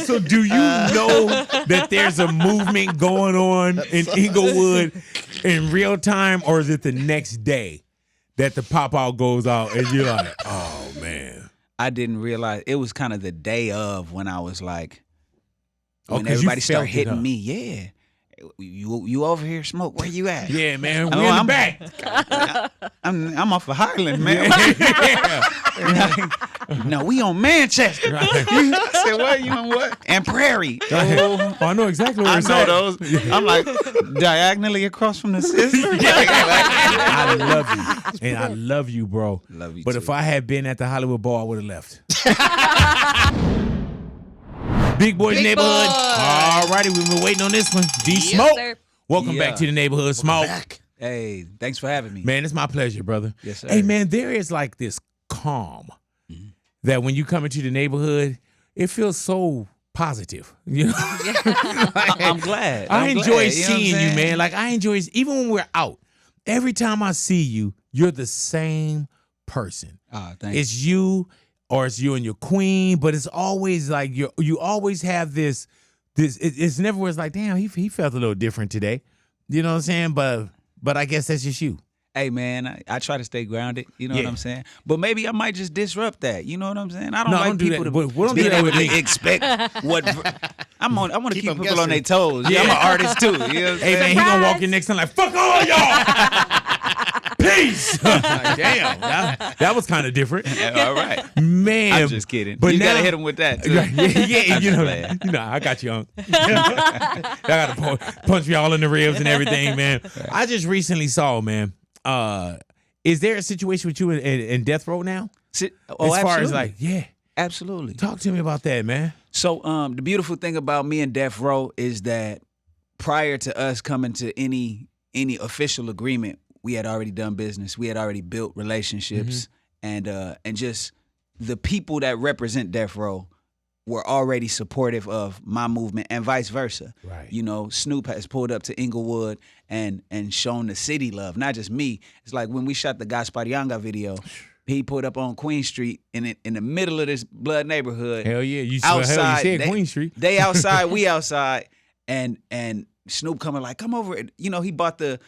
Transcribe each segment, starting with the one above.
So do you know that there's a movement going on in Inglewood in real time, or is it the next day that the pop out goes out and you're like, oh man? I didn't realize it was kind of the day of when I was like, when 'cause everybody you started felt it, hitting huh? me. Yeah. You over here, Smoke? Where you at? Yeah, man, Oh, we're in the I'm back. I'm off of Highland, man. Yeah. No, we on Manchester. I said, what? You on what? And Prairie. Oh, I know exactly what I you're know saying. those. I'm like diagonally across from the sister. I love you, and I love you, bro. Love you But too. if I had been at the Hollywood Bowl, I would have left. Big Boy's Big Neighborhood. Boy. All righty, we've been waiting on this one. D Yes, Smoke. sir. Welcome back to the neighborhood, Smoke. Hey, thanks for having me. Man, it's my pleasure, brother. Yes, sir. Hey, man, there is like this calm that when you come into the neighborhood, it feels so positive. You know, I'm glad. I I'm enjoy glad, you know what I'm seeing you, saying? man. Like I enjoy, even when we're out. Every time I see you, you're the same person. Thank you. It's you, or it's you and your queen, but it's always like you always have this. It's never where it's like, damn, he felt a little different today. You know what I'm saying? But I guess that's just you. Hey, man, I try to stay grounded. You know Yeah. what I'm saying? But maybe I might just disrupt that. You know what I'm saying? I don't No, like don't do people that. to But don't be do that able with to me. expect what. I want to keep them people on their guessing. toes. Yeah, I'm an artist too. You know what I'm Hey saying? man, he gonna walk in next time like, fuck all y'all. Peace. Like, damn, that was kind of different. All right. Man, I'm just kidding. But you now, gotta hit him with that too. yeah, I'm you just know, playing. I got you, Unc. I gotta punch me all in the ribs and everything, man. I just recently saw, man. Is there a situation with you in Death Row now? Oh, as far as absolutely. like, yeah, Absolutely. talk to me about that, man. So the beautiful thing about me and Death Row is that prior to us coming to any official agreement, we had already done business. We had already built relationships, and just the people that represent Death Row were already supportive of my movement and vice versa. Right. You know, Snoop has pulled up to Inglewood and shown the city love, not just me. It's like when we shot the Gasparianga video, he pulled up on Queen Street in the middle of this blood neighborhood. Hell yeah, you Outside, said Queen Street. They outside, we outside, and Snoop coming like, come over. You know, he bought the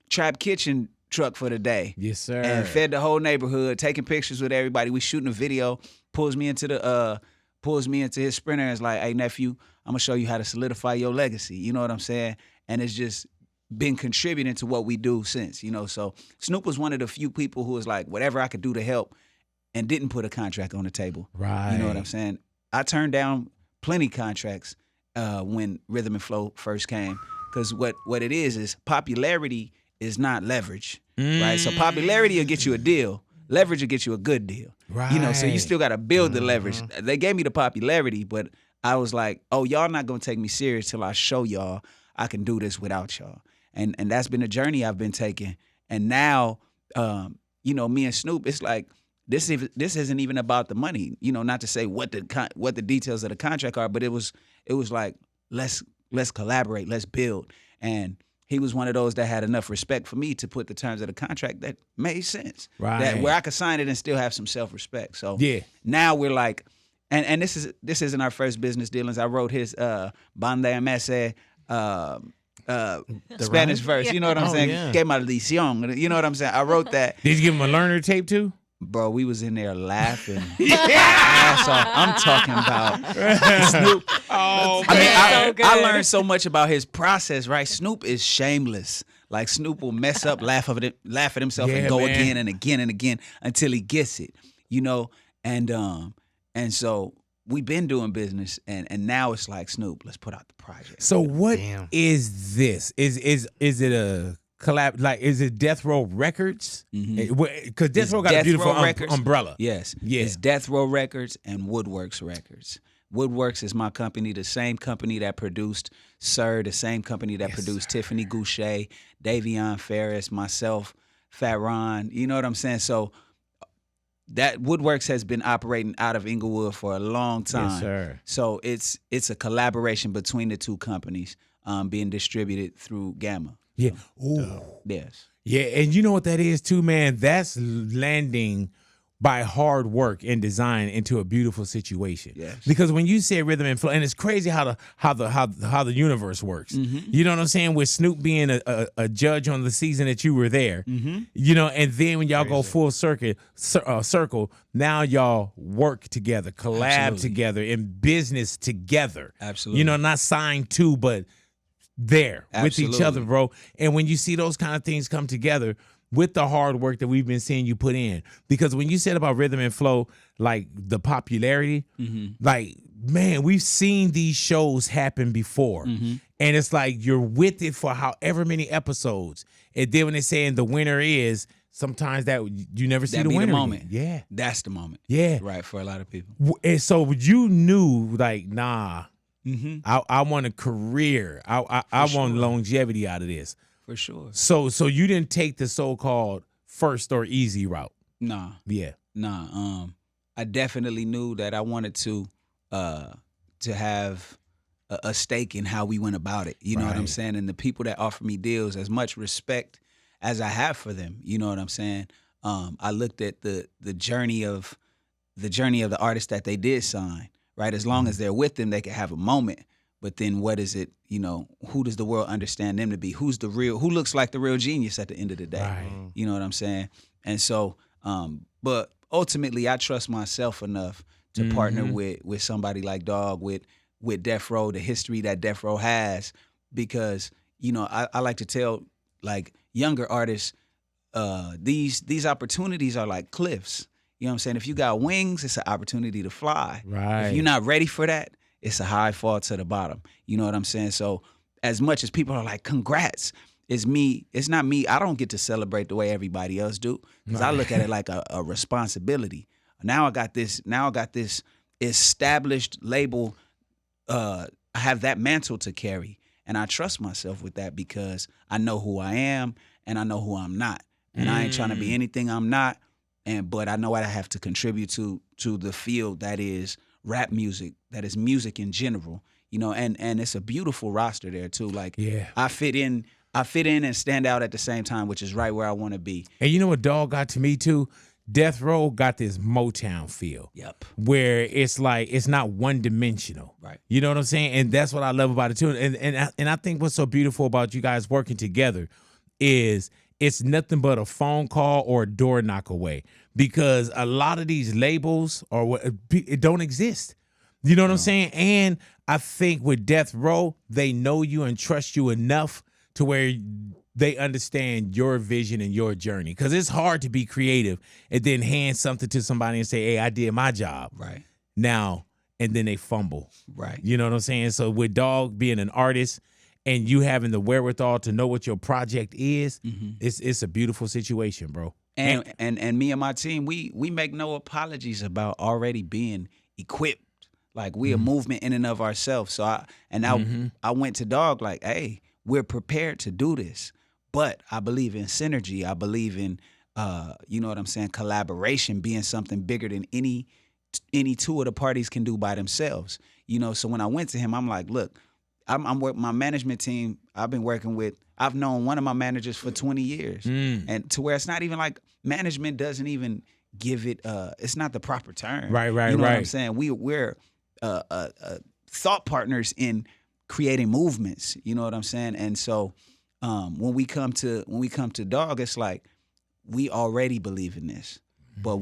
Trap Kitchen truck for the day. Yes, sir. And fed the whole neighborhood, taking pictures with everybody. We shooting a video, pulls me into his Sprinter and is like, hey nephew, I'm gonna show you how to solidify your legacy. You know what I'm saying? And it's just been contributing to what we do since, you know. So Snoop was one of the few people who was like, whatever I could do to help, and didn't put a contract on the table. Right. You know what I'm saying? I turned down plenty contracts when Rhythm and Flow first came, because what it is popularity is not leverage, right? So popularity will get you a deal. Leverage will get you a good deal. Right. You know, so you still got to build the leverage. They gave me the popularity, but I was like, oh, y'all not going to take me serious till I show y'all I can do this without y'all. And that's been a journey I've been taking. And now, you know, me and Snoop, it's like, this isn't even about the money, you know, not to say what the details of the contract are, but it was like, let's collaborate, let's build. And he was one of those that had enough respect for me to put the terms of the contract that made sense. Right. That where I could sign it and still have some self-respect. So Yeah. now we're like, and this isn't our first business dealings. I wrote his Banda MS Spanish verse. You know what I'm saying? yeah. Que maldición. You know what I'm saying? I wrote that. Did you give him a learner tape too? Bro, we was in there laughing. Ass off. I'm talking about Snoop. Oh, I mean, That's so good. I learned so much about his process, right? Snoop is shameless. Like Snoop will mess up, laugh at himself, Yeah, and go man. again and again and again until he gets it. You know, and so we've been doing business, and now it's like, Snoop, let's put out the project. So what Damn. is this? Is it a collab? Like, is it Death Row Records? Because Death It's Row got a Death beautiful Row Records. umbrella. Yes. Yeah. It's Death Row Records and Woodworks Records. Woodworks is my company, the same company that produced Sir, the same company that produced Tiffany Goucher, Davion Ferris, myself, Fat Ron. You know what I'm saying? So that Woodworks has been operating out of Inglewood for a long time. Yes, sir. So it's a collaboration between the two companies being distributed through Gamma. Yeah. Ooh. Yes. Yeah, and you know what that is too, man? That's landing by hard work and design into a beautiful situation. Yes. Because when you say rhythm and flow, and it's crazy how the universe works. You know what I'm saying? With Snoop being a judge on the season that you were there, you know, and then when y'all go full circle, now y'all work together, collab together, in business together. Absolutely. You know, not signed to, but there with each other, bro. And when you see those kind of things come together with the hard work that we've been seeing you put in, because when you said about rhythm and flow, like the popularity, like, man, we've seen these shows happen before. And it's like you're with it for however many episodes. And then when they're saying the winner is, sometimes that you never see the winner. The moment. Yeah. That's the moment. Yeah. Right, for a lot of people. And so you knew, like, nah, I want a career. I want longevity out of this. For sure. So you didn't take the so-called first or easy route. Nah. Yeah. Nah. I definitely knew that I wanted to have a stake in how we went about it. You know what I'm saying? And the people that offer me deals, as much respect as I have for them, you know what I'm saying? I looked at the journey of the artists that they did sign, right? As long as they're with them, they can have a moment. But then what is it, you know, who does the world understand them to be? Who looks like the real genius at the end of the day? Right. You know what I'm saying? And so, but ultimately I trust myself enough to partner with somebody like Dogg, with Death Row, the history that Death Row has, because, you know, I like to tell, like, younger artists, these opportunities are like cliffs. You know what I'm saying? If you got wings, it's an opportunity to fly. Right. If you're not ready for that, it's a high fall to the bottom. You know what I'm saying? So as much as people are like, congrats, it's not me. I don't get to celebrate the way everybody else do, because I look at it like a responsibility. Now I got this established label. I have that mantle to carry, and I trust myself with that because I know who I am and I know who I'm not. And I ain't trying to be anything I'm not. But I know what I have to contribute to the field that is rap music, that is music in general, you know, and it's a beautiful roster there too. Like, I fit in and stand out at the same time, which is right where I want to be. And you know what Dogg got to me too? Death Row got this Motown feel. Yep. Where it's like, it's not one dimensional. Right. You know what I'm saying? And that's what I love about it too. And I think what's so beautiful about you guys working together is it's nothing but a phone call or a door knock away, because a lot of these labels it don't exist. You know what I'm saying? And I think with Death Row, they know you and trust you enough to where they understand your vision and your journey. Because it's hard to be creative and then hand something to somebody and say, hey, I did my job. Right. Now, and then they fumble. Right. You know what I'm saying? So with Dogg being an artist and you having the wherewithal to know what your project is, it's a beautiful situation, bro. And me and my team, we make no apologies about already being equipped. Like, we a movement in and of ourselves. So I went to Dogg like, hey, we're prepared to do this. But I believe in synergy. I believe in you know what I'm saying, collaboration being something bigger than any two of the parties can do by themselves. You know, so when I went to him, I'm like, look, I'm working my management team. I've known one of my managers for 20 years, and to where it's not even like management doesn't even give it. It's not the proper term. Right. You know what I'm saying? We're thought partners in creating movements. You know what I'm saying? And so when we come to Dogg, it's like we already believe in this, but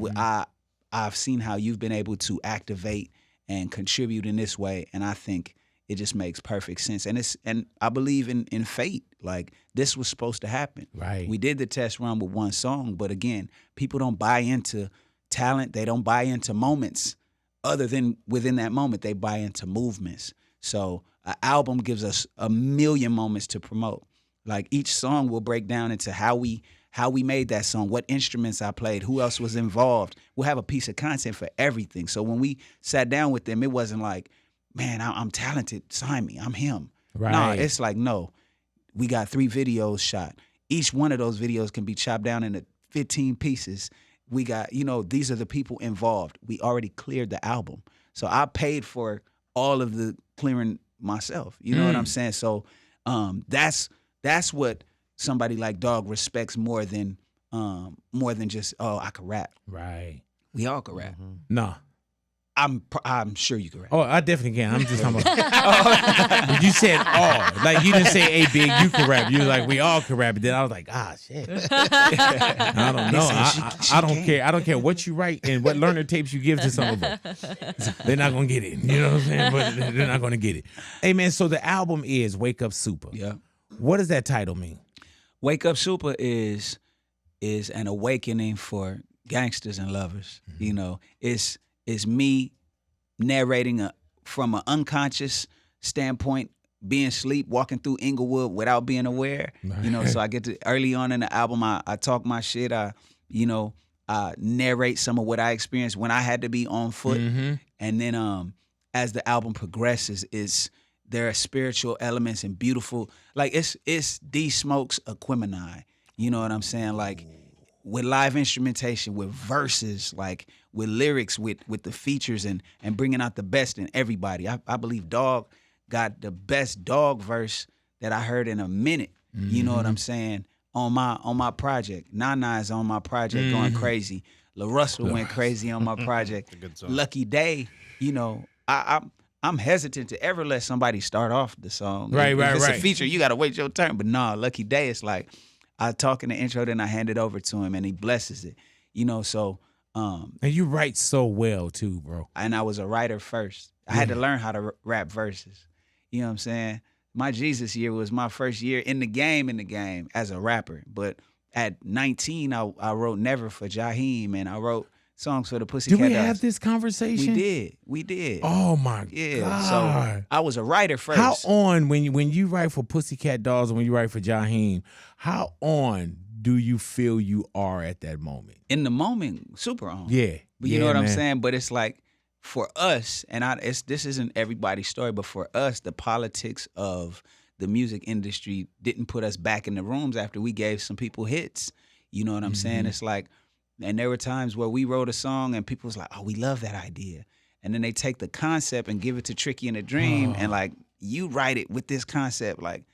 I've seen how you've been able to activate and contribute in this way, and I think it just makes perfect sense. And I believe in fate. Like, this was supposed to happen. Right. We did the test run with one song, but again, people don't buy into talent. They don't buy into moments other than within that moment. They buy into movements. So an album gives us a million moments to promote. Like, each song will break down into how we made that song, what instruments I played, who else was involved. We'll have a piece of content for everything. So when we sat down with them, it wasn't like, man, I'm talented, sign me, I'm him. Right. No, it's like, no, we got 3 videos shot. Each one of those videos can be chopped down into 15 pieces. We got, you know, these are the people involved. We already cleared the album. So I paid for all of the clearing myself. You know what I'm saying? So that's what somebody like Dogg respects more than just, oh, I can rap. Right. We all can rap. No. I'm sure you can rap. Oh, I definitely can. I'm just talking about. You said all. Like, you didn't say, hey, Big, you can rap. You were like, we all can rap. But then I was like, shit. I don't know. I don't care. I don't care what you write and what learner tapes you give to some of them. They're not going to get it. You know what I'm saying? But they're not going to get it. Hey, man, so the album is Wake Up Super. Yeah. What does that title mean? Wake Up Super is an awakening for gangsters and lovers. You know, it's me narrating from an unconscious standpoint, being asleep, walking through Inglewood without being aware. You know, so I get to early on in the album, I talk my shit. I narrate some of what I experienced when I had to be on foot. And then as the album progresses, there are spiritual elements and beautiful, like it's D Smoke's Aquemini. You know what I'm saying? Like, with live instrumentation, with verses, like with lyrics, with the features and bringing out the best in everybody. I believe Dog got the best Dog verse that I heard in a minute. You know what I'm saying? On my project. Nana is on my project going crazy. La Russell went crazy on my project. Lucky Day, you know, I'm hesitant to ever let somebody start off the song. Right. It's a feature, you gotta wait your turn. But nah, Lucky Day, it's like I talk in the intro, then I hand it over to him and he blesses it. You know, so and you write so well too, bro. And I was a writer first. I had to learn how to rap verses. You know what I'm saying? My Jesus year was my first year in the game as a rapper. But at 19, I wrote Never for Jaheim, and I wrote songs for the Pussycat Dolls. Did we have this conversation? We did. Oh my God. So I was a writer first. How on when you write for Pussycat Dolls and when you write for Jaheim, how on do you feel you are at that moment? In the moment, super on. Yeah. But you know what I'm saying? But it's like, for us, and this isn't everybody's story, but for us, the politics of the music industry didn't put us back in the rooms after we gave some people hits. You know what I'm saying? It's like, and there were times where we wrote a song and people was like, oh, we love that idea. And then they take the concept and give it to Tricky and the Dream and like, you write it with this concept. Like,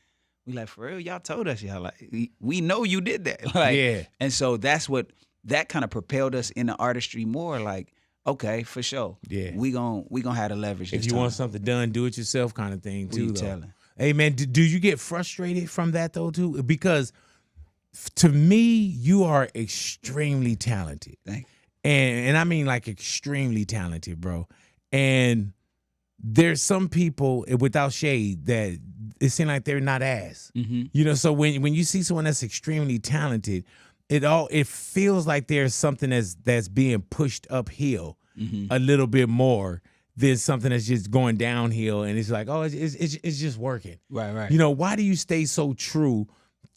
we like, for real, y'all told us, y'all like, we know you did that. Like, yeah. And so that kind of propelled us in the artistry more, like, okay, for sure. Yeah. We gon' have the leverage this If you time. want something done, do it yourself kind of thing too, though. Telling. Hey, man, do you get frustrated from that, though, too? Because to me, you are extremely talented. Thank you. And I mean, like, extremely talented, bro. And there's some people, without shade, that it seems like they're not as. You know, so when you see someone that's extremely talented, it feels like there's something that's being pushed uphill a little bit more than something that's just going downhill, and it's like, oh, it's just working. Right. You know, why do you stay so true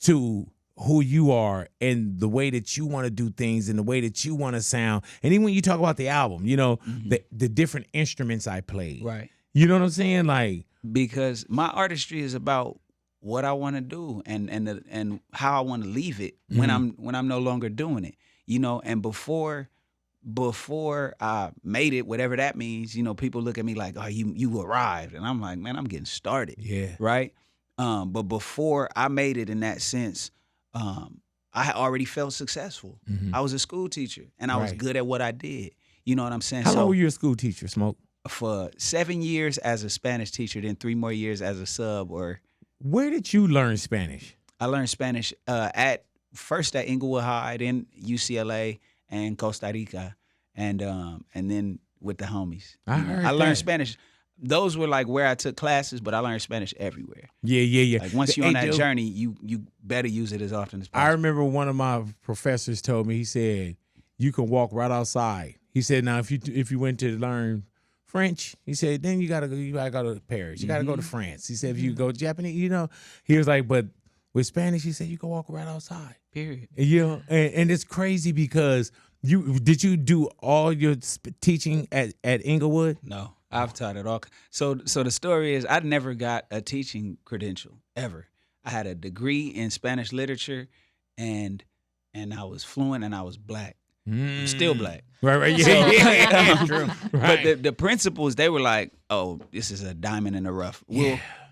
to who you are and the way that you want to do things and the way that you want to sound? And even when you talk about the album, you know, the different instruments I played. Right. You know what I'm saying? Like, because my artistry is about what I want to do and how I want to leave it when I'm no longer doing it. You know, and before I made it, whatever that means, you know, people look at me like, oh, you arrived. And I'm like, man, I'm getting started. Yeah. Right? But before I made it in that sense, I had already felt successful. I was a school teacher and I was good at what I did. You know what I'm saying? How long were you a school teacher, Smoke? For 7 years as a Spanish teacher, then 3 more years as a sub. Where did you learn Spanish? I learned Spanish first at Inglewood High, then UCLA and Costa Rica, and then with the homies. I learned Spanish. Those were like where I took classes, but I learned Spanish everywhere. Yeah. Like once you're on that journey, you better use it as often as possible. I remember one of my professors told me, he said, you can walk right outside. He said, now if you went to learn French, he said, then you gotta go to Paris. You gotta go to France. He said, if you go Japanese, you know, he was like, but with Spanish, he said, you can walk right outside. Period. You know, and it's crazy because did you do all your teaching at Inglewood? No, I've taught it all. So the story is, I never got a teaching credential ever. I had a degree in Spanish literature, and I was fluent, and I was black. I'm still black. Right. Yeah. True. Right. But the principals, they were like, oh, this is a diamond in the rough.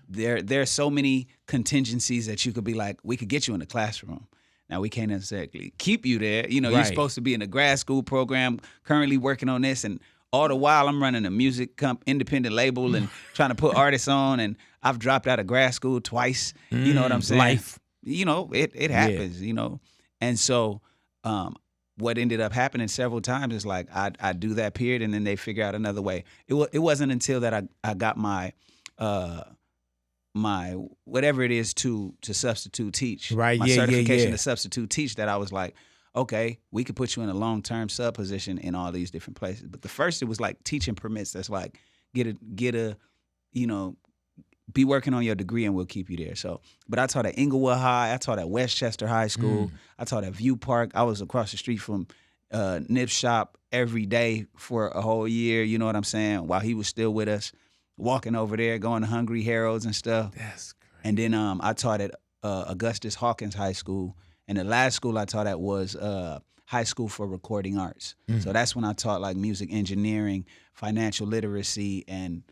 There are so many contingencies that you could be like, we could get you in the classroom. Now, we can't necessarily keep you there. You know, Right. you're supposed to be in a grad school program, currently working on this, and all the while I'm running a music independent label and trying to put artists on, and I've dropped out of grad school twice. You know what I'm saying? Life. You know, it happens, you know. And so what ended up happening several times is like I do that period and then they figure out another way. It wasn't until that I got my my whatever it is to substitute teach. Right, My yeah, certification yeah. to substitute teach that I was like, okay, we could put you in a long-term sub position in all these different places. But the first, it was like teaching permits. That's like get a, you know, be working on your degree and we'll keep you there. So, but I taught at Inglewood High. I taught at Westchester High School. I taught at View Park. I was across the street from Nip's shop every day for a whole year. You know what I'm saying? While he was still with us, walking over there, going to Hungry Harold's and stuff. That's great. And then I taught at Augustus Hawkins High School. And the last school I taught at was High School for Recording Arts. So that's when I taught like music engineering, financial literacy, and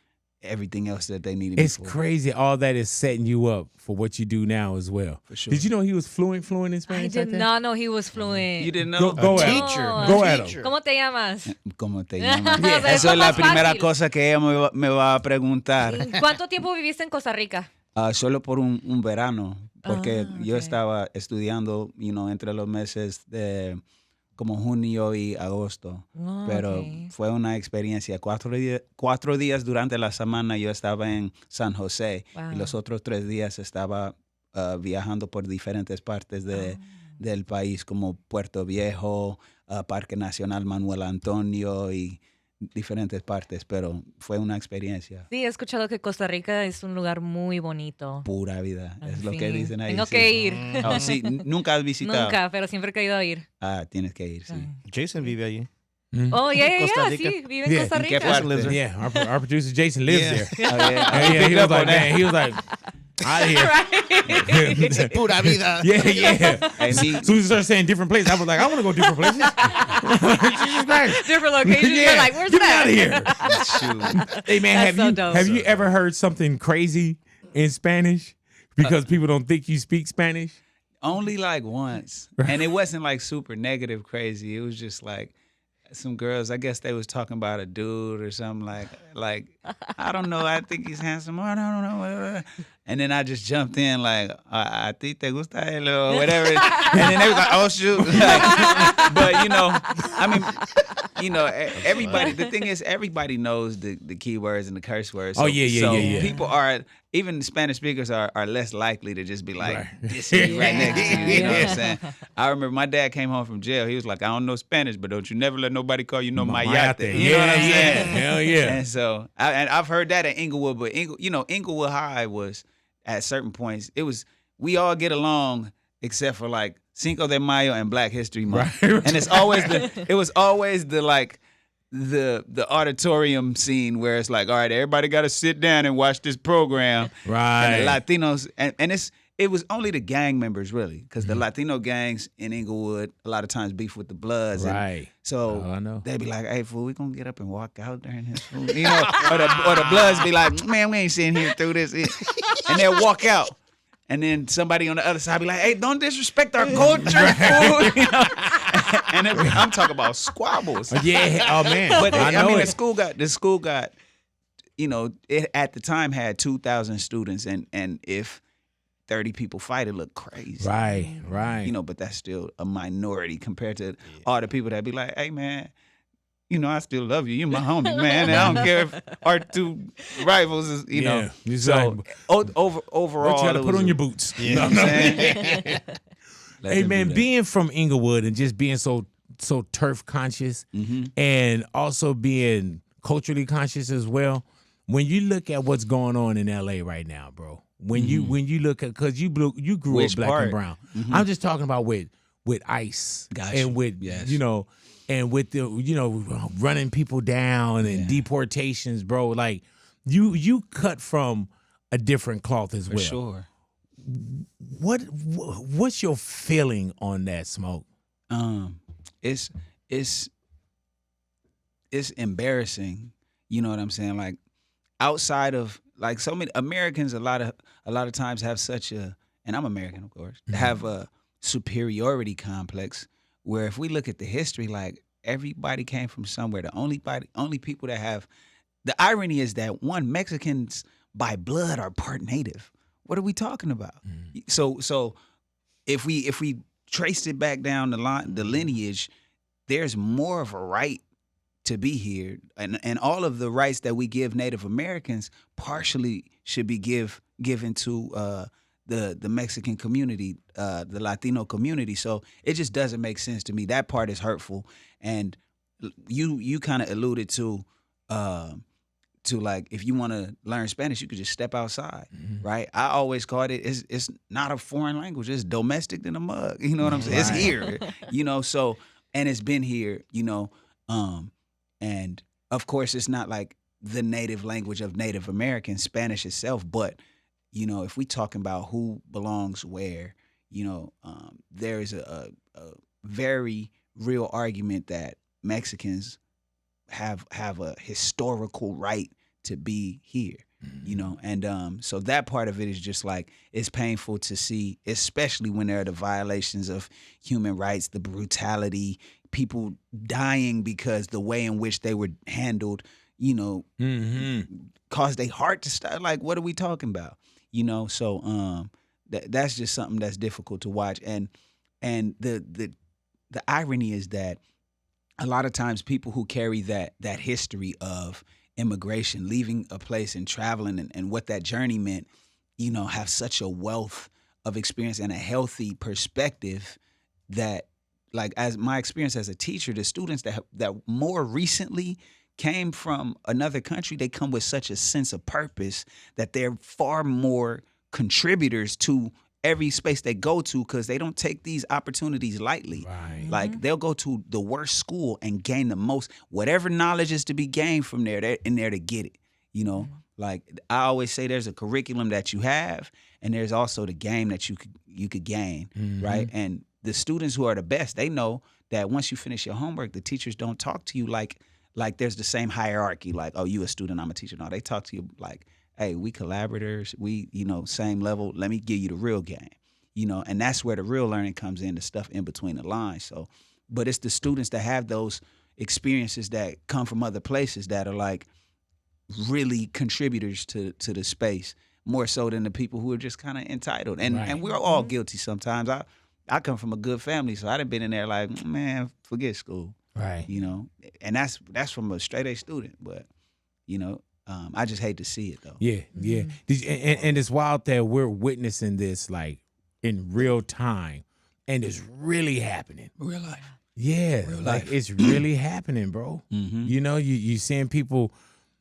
everything else that they needed. It's crazy. All that is setting you up for what you do now as well. For sure. Did you know he was fluent in Spanish? I did like that? not know he was fluent. You didn't know? Go at him. Teacher. Go at him. Teacher. ¿Cómo te llamas? ¿Cómo te llamas? Yeah. Eso es la Más primera fácil. cosa que ella me va a preguntar. ¿Cuánto tiempo viviste en Costa Rica? Solo por un verano, porque yo ok. estaba estudiando, entre los meses de como junio y agosto. Pero ok. fue una experiencia. 4 días durante la semana yo estaba en San José Wow. y los otros 3 días estaba viajando por diferentes partes del país, como Puerto Viejo, Parque Nacional Manuel Antonio y diferentes partes, pero fue una experiencia. Sí, he escuchado que Costa Rica es un lugar muy bonito. Pura vida, es lo Sí. que dicen ahí. Tengo sí. que ir. Oh, sí, nunca has visitado. Nunca, pero siempre he querido ir. Ah, tienes que ir, sí. Jason vive allí. Oh, yeah, Costa yeah, Rica. sí, vive en Yeah. Costa ¿En qué Rica. parte? lives there. Yeah, our producer Jason lives Yeah. there. Oh, yeah. Yeah, he was like, man, he was like, out of here. Pura vida. Yeah. And As he- soon as you start saying different places, I was like, I want to go different places. Jesus Christ. Different locations. Yeah. You're like, where's Get me that? out of here. Shoot. Hey man, That's so dope. have you ever heard something crazy in Spanish because people don't think you speak Spanish? Only like once. And it wasn't like super negative crazy. It was just like some girls, I guess they was talking about a dude or something like I don't know, I think he's handsome. I don't know. Whatever. And then I just jumped in like, a ti te gusta él or whatever. And then they was like, oh shoot. Like, but I mean, everybody, the thing is everybody knows the keywords and the curse words. Oh, yeah. People are, even Spanish speakers are less likely to just be like, Right. this is right next to you. You know what I'm saying? I remember my dad came home from jail. He was like, I don't know Spanish, but don't you never let nobody call you no mayate. You know what I'm saying? Hell yeah. And so, I've heard that at Inglewood, but Inglewood High was, at certain points, we all get along except for like Cinco de Mayo and Black History Month. Right. And it was always the like the auditorium scene where it's like, all right, everybody got to sit down and watch this program. Right. And the Latinos, and it was only the gang members really, because the Latino gangs in Inglewood a lot of times beef with the Bloods. And Right. so Oh, I know. they'd be like, hey, fool, we gonna get up and walk out during this, fool. Or the Bloods be like, man, we ain't sitting here through this. And they'll walk out. And then somebody on the other side be like, hey, don't disrespect our culture, fool. And I'm talking about squabbles. Yeah. Oh man. But I know the it. school got, it at the time had 2,000 students, and if 30 people fight, it looked crazy. Right. But that's still a minority compared to all the people that be like, hey man, I still love you. You're my homie, man. And I don't care if our two rivals is, Yeah, it's So overall, But you got to it put was on a- your boots. You know what I'm saying? Let Hey them man, do that. being from Inglewood and just being so turf conscious and also being culturally conscious as well. When you look at what's going on in LA right now, bro. When you look at, because you grew Which up black part? and brown. I'm just talking about with ICE Gotcha. and with Yes. and with the running people down and deportations, bro. Like you cut from a different cloth as For well. sure. What's your feeling on that, Smoke? It's embarrassing. You know what I'm saying? Like outside of like so many Americans, a lot of times have such a, and I'm American of course, have superiority complex. Where if we look at the history, like everybody came from somewhere. The only people that have the irony is that Mexicans by blood are part native. What are we talking about? So if we traced it back down the lineage, there's more of a right to be here, and all of the rights that we give Native Americans partially should be given to the Mexican community, the Latino community. So it just doesn't make sense to me. That part is hurtful, and you kind of alluded to like if you want to learn Spanish, you could just step outside, right? I always called it's not a foreign language. It's domestic in a mug. You know what I'm saying? It's here, So and it's been here, and of course it's not like the native language of Native Americans, Spanish itself, but if we talking about who belongs where, there is a very real argument that Mexicans have a historical right to be here, and so that part of it is just like it's painful to see, especially when there are the violations of human rights, the brutality, people dying because the way in which they were handled, caused their heart to stop. Like, what are we talking about? So that's just something that's difficult to watch, and the irony is that a lot of times people who carry that history of immigration, leaving a place and traveling and what that journey meant, have such a wealth of experience and a healthy perspective that, like, as my experience as a teacher, the students that more recently came from another country, they come with such a sense of purpose that they're far more contributors to every space they go to, because they don't take these opportunities lightly. Right. Like, they'll go to the worst school and gain the most, whatever knowledge is to be gained from there, they're in there to get it. Like I always say, there's a curriculum that you have, and there's also the game that you could gain, right? And the students who are the best, they know that once you finish your homework, the teachers don't talk to you like there's the same hierarchy, like, oh, you a student, I'm a teacher. No, they talk to you like, hey, we collaborators, we, same level. Let me give you the real game, and that's where the real learning comes in, the stuff in between the lines. So, but it's the students that have those experiences that come from other places that are like really contributors to the space, more so than the people who are just kind of entitled. And we're all guilty sometimes. I come from a good family, so I'd have been in there like, man, forget school. Right. And that's from a straight A student, but I just hate to see it though. Yeah. And it's wild that we're witnessing this like in real time, and it's really happening. Real life. Yeah, real like life. It's really happening, bro. You seeing people,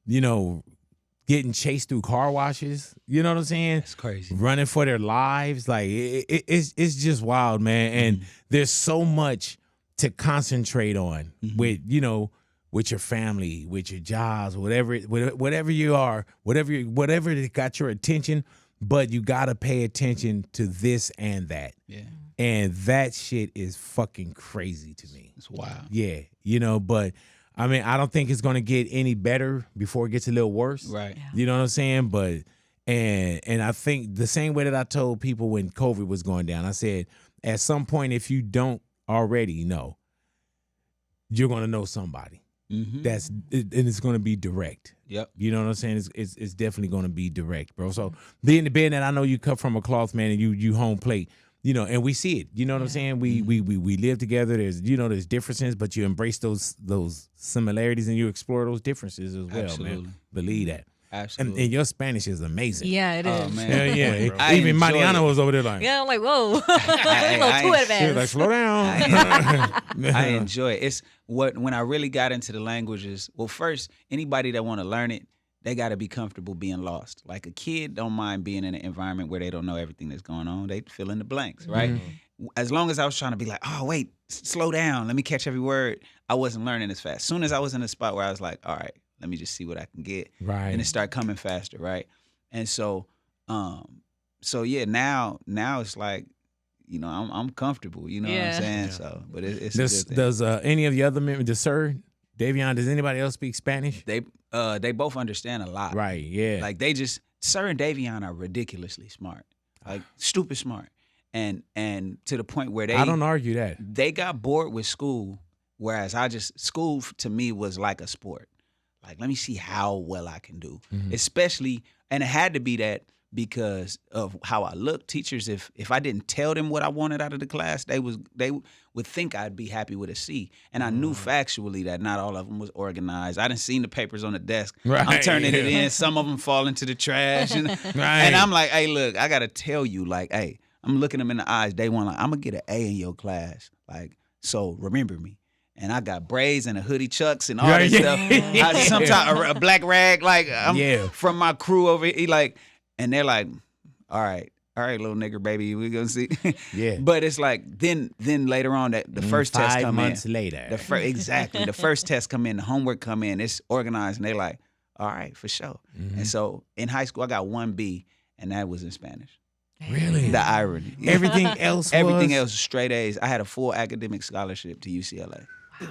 getting chased through car washes. You know what I'm saying? It's crazy. Running for their lives. Like it's just wild, man. And there's so much to concentrate on with your family, with your jobs, whatever you are, whatever that got your attention, but you gotta pay attention to this and that. Yeah. And that shit is fucking crazy to me. It's wild. Yeah. But I mean, I don't think it's gonna get any better before it gets a little worse. Right. Yeah. You know what I'm saying? But and I think the same way that I told people when COVID was going down, I said, at some point, if you don't already know, you're gonna know somebody. And it's gonna be direct. Yep. You know what I'm saying? It's definitely gonna be direct, bro. So being that I know you cut from a cloth, man, and you home plate, and we see it. You know what I'm saying? We live together. There's there's differences, but you embrace those similarities and you explore those differences as well, Absolutely. man. Believe that. Absolutely. And your Spanish is amazing. Yeah, it is. Oh, man. Yeah. Even Mariana was over there like, Yeah, I'm like, whoa. I Too she was advanced. like, slow down. I enjoy it. It's when I really got into the languages. Well, first, anybody that want to learn it, they got to be comfortable being lost. Like a kid don't mind being in an environment where they don't know everything that's going on. They fill in the blanks, right? As long as I was trying to be like, oh, wait, slow down. Let me catch every word. I wasn't learning as fast. As soon as I was in a spot where I was like, all right, let me just see what I can get. Right. And it started coming faster, right? And so, yeah, now it's like, I'm comfortable, you know what I'm saying? Yeah. So, but it's a good thing. Does any of the other members, does Sir Davion, does anybody else speak Spanish? They both understand a lot. Right, yeah. Like Sir and Davion are ridiculously smart. Like stupid smart. and to the point where I don't argue that. they got bored with school, whereas school to me was like a sport. Like, let me see how well I can do, especially, and it had to be that because of how I look. Teachers, if I didn't tell them what I wanted out of the class, they would think I'd be happy with a C. And I knew factually that not all of them was organized. I done seen the papers on the desk. Right. I'm turning it in. Some of them fall into the trash. And, Right. and I'm like, hey, look, I got to tell you, like, hey, I'm looking them in the eyes. Day one, like, I'm going to get an A in your class. Like, so remember me. And I got braids and a hoodie chucks and all this stuff. Sometimes a black rag, like, I'm from my crew over here, like, and they're like, all right, little nigger baby, we gonna see. Yeah. But it's like then later on that the first test come 5 months in. later. Exactly. The first test come in, the homework come in, it's organized, and they're like, all right, for sure. And so in high school I got 1 B, and that was in Spanish. Really? The irony. Everything else Everything was? else was straight A's. I had a full academic scholarship to UCLA.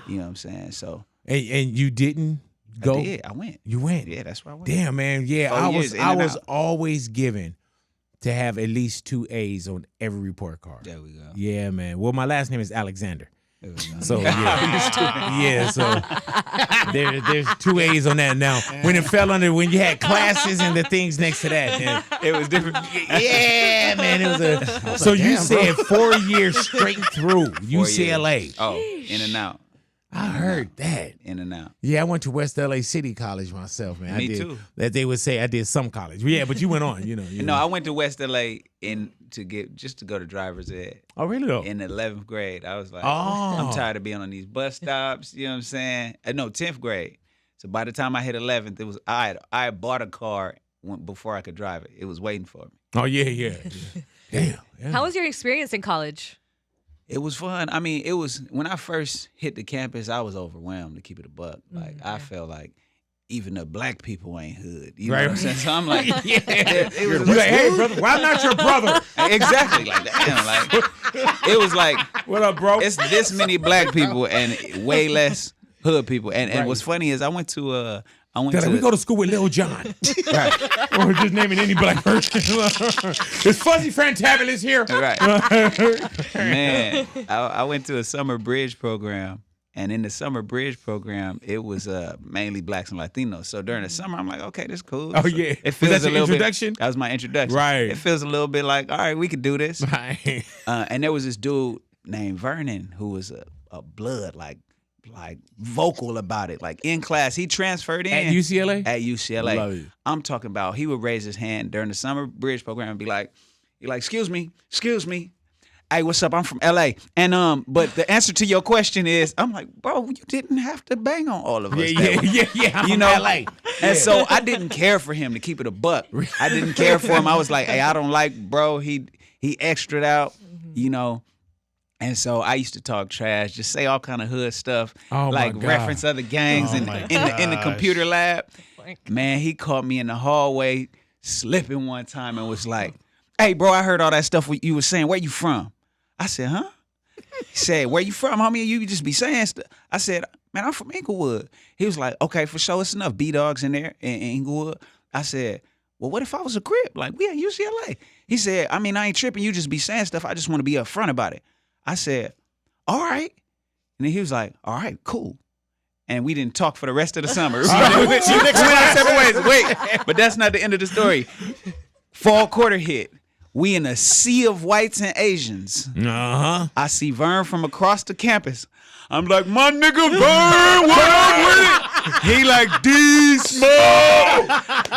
You know what I'm saying? So And you didn't go? I did. I went. You went? Yeah, that's where I went. Damn, man. Yeah, 4 years in I and was out. always given to have at least 2 A's on every report card. There we go. Yeah, man. Well, my last name is Alexander. There we go. So yeah, so there's 2 A's on that now. When it fell under, when you had classes and the things next to that, then It was different. yeah, man, it was a. So you said 4 years straight through 4 years. UCLA. Oh, in and out. I heard that. In and out. Yeah, I went to West LA City College myself, man. Me I did, too. That they would say I did some college. Yeah, but you went on, you know. No, I went to West LA to go to driver's ed. Oh, really though? In the 11th grade. I was like, Oh. I'm tired of being on these bus stops. You know what I'm saying? No, 10th grade. So by the time I hit 11th, it was I had bought a car before I could drive it. It was waiting for me. Oh yeah. Damn. Yeah. How was your experience in college? It was fun. I mean, it was when I first hit the campus, I was overwhelmed, to keep it a buck. Like I felt like even the black people ain't hood. You know what I'm saying? So I'm like, it was You're like, hey, brother, why I'm not your brother? exactly like that. Like it was like, What up, bro? it's this many black people and way less hood people. And what's funny is I went to we go to school with Lil Jon. right. Or just naming any black person. Is Fuzzy Fantabulous here? Right. Man, I went to a summer bridge program, and in the summer bridge program, it was mainly blacks and Latinos. So during the summer, I'm like, okay, this is cool. Oh, So yeah. it Was feels that a your little introduction? Bit, that was my introduction. Right. It feels a little bit like, all right, we could do this. Right. And there was this dude named Vernon who was a blood like vocal about it. Like in class, he transferred in At UCLA? At UCLA. Love it. I'm talking about he would raise his hand during the summer bridge program and be like, excuse me. Hey, what's up? I'm from LA. And but the answer to your question is, I'm like, bro, you didn't have to bang on all of us. Yeah. I'm You from know, LA. And so I didn't care for him, to keep it a buck. I didn't care for him. I was like, hey, I don't like, bro. He extra'd out, you know. And so I used to talk trash, just say all kind of hood stuff, Oh, my like God. reference other gangs in the computer lab. Man, he caught me in the hallway slipping one time and was like, hey, bro, I heard all that stuff you were saying. Where you from? I said, huh? He said, where you from, homie? You just be saying stuff. I said, man, I'm from Inglewood. He was like, okay, for sure, it's enough B-Dogs in there in Inglewood. I said, well, what if I was a Crip? Like, we at UCLA. He said, I mean, I ain't tripping. You just be saying stuff. I just want to be upfront about it. I said, all right. And then he was like, all right, cool. And we didn't talk for the rest of the summer. We went our separate ways. Wait, but that's not the end of the story. Fall quarter hit. We in a sea of whites and Asians. Uh-huh. I see Vern from across the campus. I'm like, my nigga Vern, what up with it? He like, D-Smoke.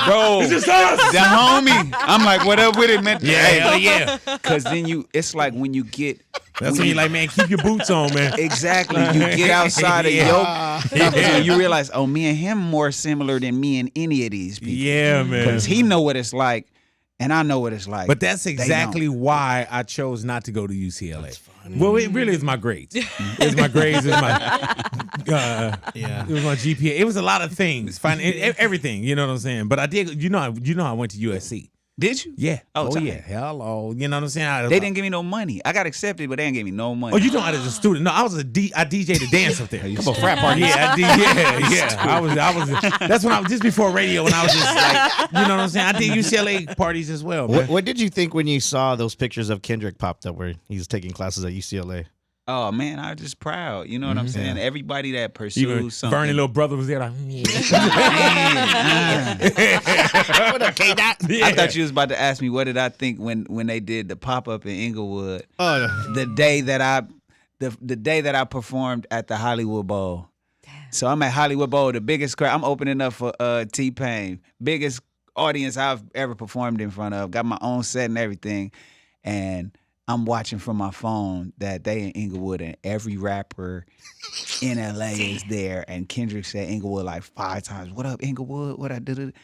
Bro, It's just us. the homie. I'm like, what up with it, man? Yeah. Because then it's like when you get. That's when you're like, man, keep your boots on, man. Exactly. You get outside of your comfort zone, you realize, oh, me and him more similar than me and any of these people. Yeah, man. Because he know what it's like, and I know what it's like. But that's They exactly don't. why I chose not to go to UCLA. Well, it really is my grades. It's my grades. It's my it was my GPA. It was a lot of things. Everything. You know what I'm saying? But I did. You know, I went to USC. Did you? Yeah. Oh, yeah. Hello. You know what I'm saying? They didn't give me no money. I got accepted, but they didn't give me no money. Oh, you know, I was a student. No, I was I DJ'd the dance up there. Come on, frat party. Yeah, yeah. I was. That's when I was just before radio, when I was just like, you know what I'm saying. I did UCLA parties as well, man. What did you think when you saw those pictures of Kendrick popped up where he's taking classes at UCLA? Oh man, I was just proud. You know what I'm saying? Everybody that Even pursues something. Bernie little brother was there like, What up, K-Dot? I thought you was about to ask me what did I think when they did the pop up in Inglewood. Oh, The day that I performed at the Hollywood Bowl. So I'm at Hollywood Bowl, the biggest crowd. I'm opening up for T-Pain, biggest audience I've ever performed in front of. Got my own set and everything, and I'm watching from my phone that they in Inglewood and every rapper in LA is there. And Kendrick said Inglewood like 5 times. What up, Inglewood? What I did it?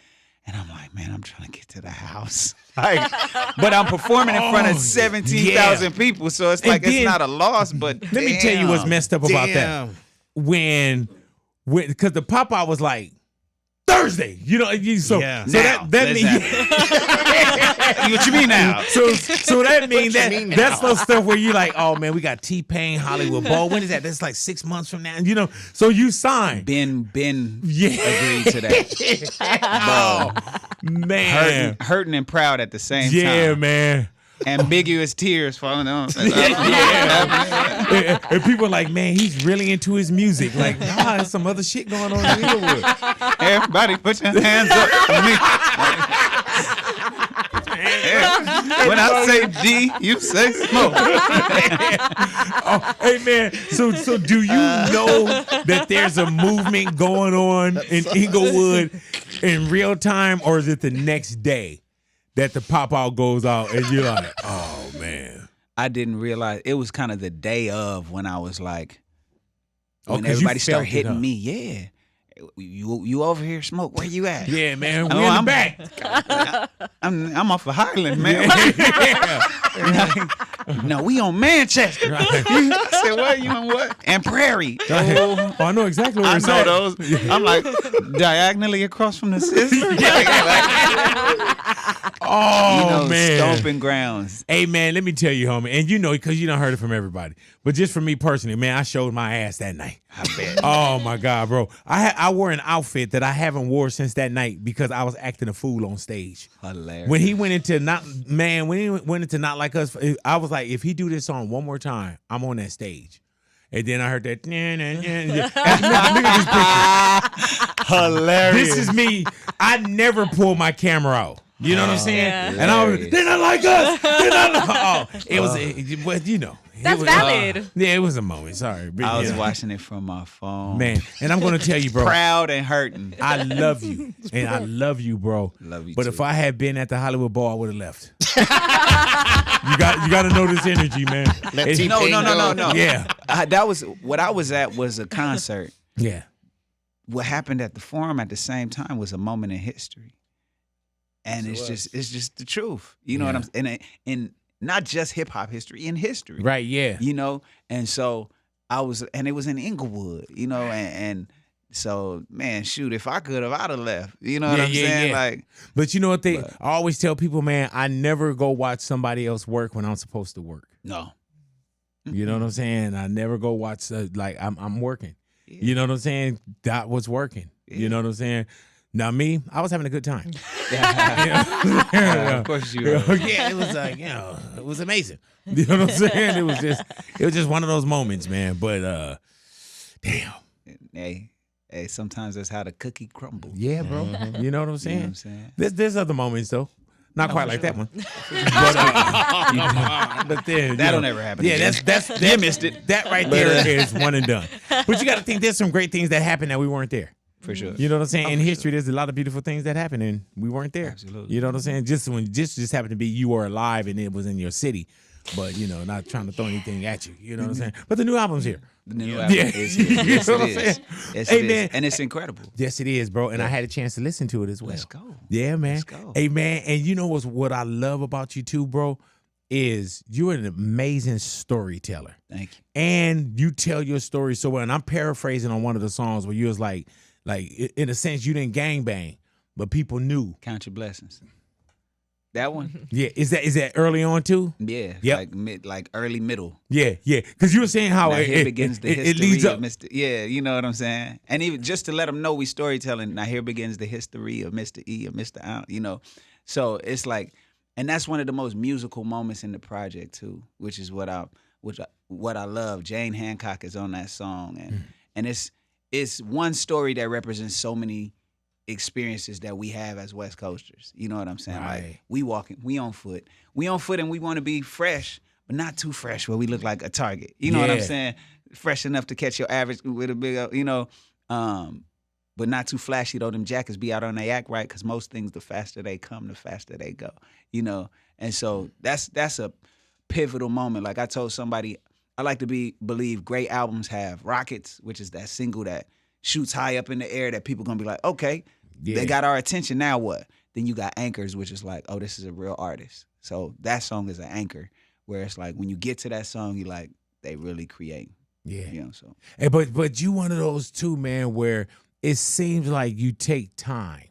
And I'm like, man, I'm trying to get to the house. But I'm performing in front of 17,000 people. So it's like, it's not a loss, but let me tell you what's messed up about that. damn. When because the pop-out was like, Thursday, you know, so Yeah. so Now, that let's means What you mean now? so that means What you mean that's now? those stuff where you're like, oh man, we got T-Pain, Hollywood Bowl. When is that? That's like 6 months from now, you know. So you signed, Ben yeah, agreed to that. oh man, Hurting and proud at the same time. yeah, man. Ambiguous tears falling on. Yeah. And people are like, man, he's really into his music. Like, nah, there's some other shit going on in Inglewood. Everybody put your hands up for me. When I say D, you say smoke. Oh, hey man, so do you know that there's a movement going on in Inglewood in real time, or is it the next day that the pop-out goes out and you're like, oh man? I didn't realize it was kind of the day of when I was like, Oh, when 'cause you everybody felt started it, hitting huh? me. Yeah, you over here, smoke? Where you at? Yeah, man, Oh, we're in the I'm back. I'm off of Highland, man. Yeah. No, we on Manchester. I said, what? You on what? And Prairie. Oh, I know exactly where I it's know at. those. I'm like diagonally across from the sister. Oh man, stomping grounds. Hey man, let me tell you, homie, and you know, because you done heard it from everybody, but just for me personally, man, I showed my ass that night. I bet. Oh my God, bro! I wore an outfit that I haven't wore since that night because I was acting a fool on stage. Hilarious. When he went into not like us, I was like, if he do this song one more time, I'm on that stage. And then I heard that. Hilarious. This is me. I never pull my camera out. You know what I'm saying? Yeah. And I was, they're not like us. They're not like, it was, well, you know. That's was, valid. Yeah, it was a moment. Sorry. But, I was yeah. watching it from my phone. Man, and I'm going to tell you, bro. Proud and hurting. I love you. And I love you, bro. Love you But too. if I had been at the Hollywood Bowl, I would have left. You got to know this energy, man. Let It- T-Pain No. Yeah. That was what I was at was a concert. Yeah. What happened at the forum at the same time was a moment in history. And it's just the truth. You know what I'm saying? And not just hip hop history, in history. Right, yeah. You know? And so and it was in Inglewood, you know, and so, man, shoot, if I could have, I'd have left. You know what I'm saying? Yeah. Like, But you know what I always tell people, man, I never go watch somebody else work when I'm supposed to work. no. You know what I'm saying? I never go watch like I'm working. Yeah. You know what I'm saying? That was working. You know what I'm saying? Now me, I was having a good time. Of course you are. Yeah, it was like, it was amazing. You know what I'm saying? It was just one of those moments, man. But damn. Hey, sometimes that's how the cookie crumbles. Yeah, bro. You know what I'm saying? You know what I'm saying? There's other moments though. Not quite like that one. But then That'll never happen Yeah, again. that's You missed it. That right there is one and done. But you got to think there's some great things that happened that we weren't there. For sure. You know what I'm saying? In history, there's a lot of beautiful things that happened and we weren't there. Absolutely. You know what I'm saying? Just happened to be you were alive and it was in your city. But, not trying to throw anything at you. You know what I'm saying? But the new album's here. The new album is here. You Yes, know what it I'm is. saying? Yes, Hey, it is. man. And it's incredible. Yes, it is, bro. And I had a chance to listen to it as well. Let's go. Yeah, man. Let's go. Hey, man. And you know what I love about you too, bro, is you're an amazing storyteller. Thank you. And you tell your story so well. And I'm paraphrasing on one of the songs where you was like in a sense, you didn't gangbang, but people knew. Count your blessings. That one? Yeah, is that early on too? Yeah. Yep. Like early middle. Yeah, yeah. Because you were saying how Now it, here it, begins the it, history it leads up. of Mr. Yeah, you know what I'm saying? And even just to let them know we storytelling, now here begins the history of Mr. E, of Mr. Out, you know. So it's like, and that's one of the most musical moments in the project too, which is what I love. Jane Hancock is on that song, and it's one story that represents so many experiences that we have as West Coasters. You know what I'm saying? Right. Like we on foot, and we want to be fresh, but not too fresh where we look like a Target. You know what I'm Yeah. saying? Fresh enough to catch your average with a big, you know, but not too flashy though. Them jackets be out on they act right, because most things, the faster they come, the faster they go. You know, and so that's a pivotal moment. Like I told somebody, I like to believe great albums have rockets, which is that single that shoots high up in the air that people gonna be like, okay, they got our attention, now what? Then you got anchors, which is like, oh, this is a real artist. So that song is an anchor where it's like when you get to that song, you like, they really create. Yeah. You know, so. Hey, but you one of those too, man, where it seems like you take time.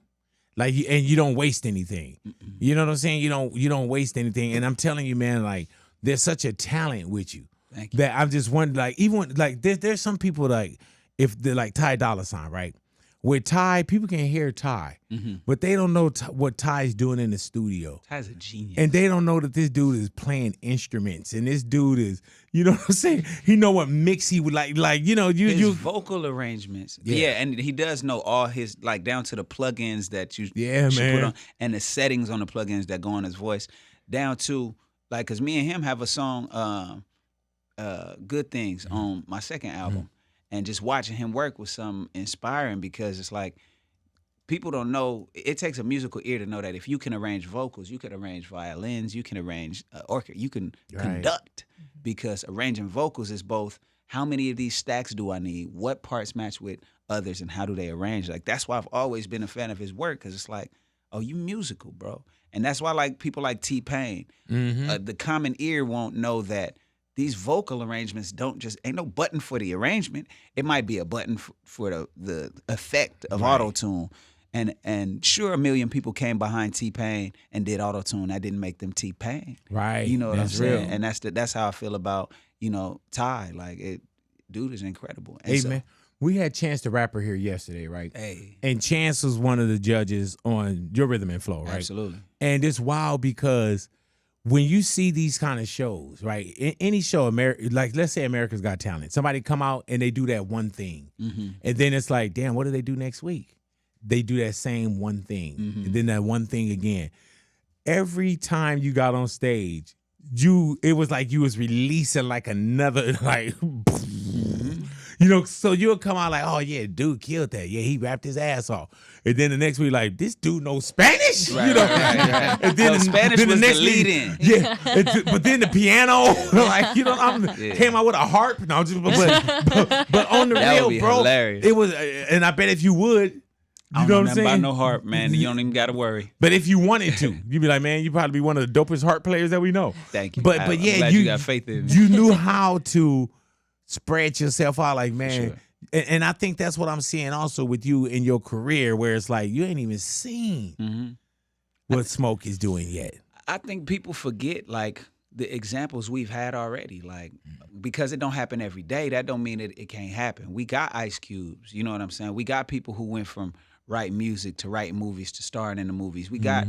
Like and you don't waste anything. Mm-mm. You know what I'm saying? You don't waste anything. And I'm telling you, man, like there's such a talent with you. Thank you. That I'm just wondering, like, even when, like there's some people like, if they're like Ty Dolla $ign, right? With Ty, people can hear Ty, but they don't know what Ty's doing in the studio. Ty's a genius. And they don't know that this dude is playing instruments, and this dude is, you know what I'm saying? He know what mix he would like, you know, his you vocal arrangements. Yeah. Yeah, and he does know all his, like down to the plugins that you Yeah, should man. put on, and the settings on the plugins that go on his voice, down to like, cause me and him have a song, Good Things, on my second album. And just watching him work was some inspiring, because it's like, people don't know, it takes a musical ear to know that if you can arrange vocals, you can arrange violins, you can arrange orchestra, you can conduct, because arranging vocals is both, how many of these stacks do I need? What parts match with others, and how do they arrange? Like, that's why I've always been a fan of his work, because it's like, oh, you musical, bro. And that's why like people like T-Pain, the common ear won't know that these vocal arrangements don't just, ain't no button for the arrangement. It might be a button for the effect of auto-tune. And sure, a million people came behind T-Pain and did auto-tune. That didn't make them T-Pain. right. You know what That's I'm saying? real. And that's how I feel about, you know, Ty. Like, dude is incredible. And Hey, so, man, we had Chance the Rapper here yesterday, right? Hey, And Chance was one of the judges on Your Rhythm and Flow, right? absolutely. And it's wild because when you see these kind of shows, right? In any show, like let's say America's Got Talent, somebody come out and they do that one thing, and then it's like, damn, what do they do next week? They do that same one thing, and then that one thing again. Every time you got on stage, it was like you was releasing like another like. You know, so you'll come out like, oh yeah, dude killed that. Yeah, he rapped his ass off. And then the next week, like, this dude knows Spanish. Right, you know, right. and then No, Spanish then was the week- lead in. Yeah, but then the piano, like, you know, came out with a harp. No, but on the That would real, be bro, hilarious. it was, and I bet if you would, I you don't know what I'm nothing about saying? no harp, man. You don't even got to worry. But if you wanted to, you'd be like, man, you probably be one of the dopest harp players that we know. Thank you. But I'm yeah, glad you got faith in me. You knew how to spread yourself out, like, man. Sure. And I think that's what I'm seeing also with you in your career, where it's like you ain't even seen what Smoke is doing yet. I think people forget, like, the examples we've had already. Like, because it don't happen every day, that don't mean it can't happen. We got Ice Cubes, you know what I'm saying? We got people who went from writing music to writing movies to starring in the movies. We got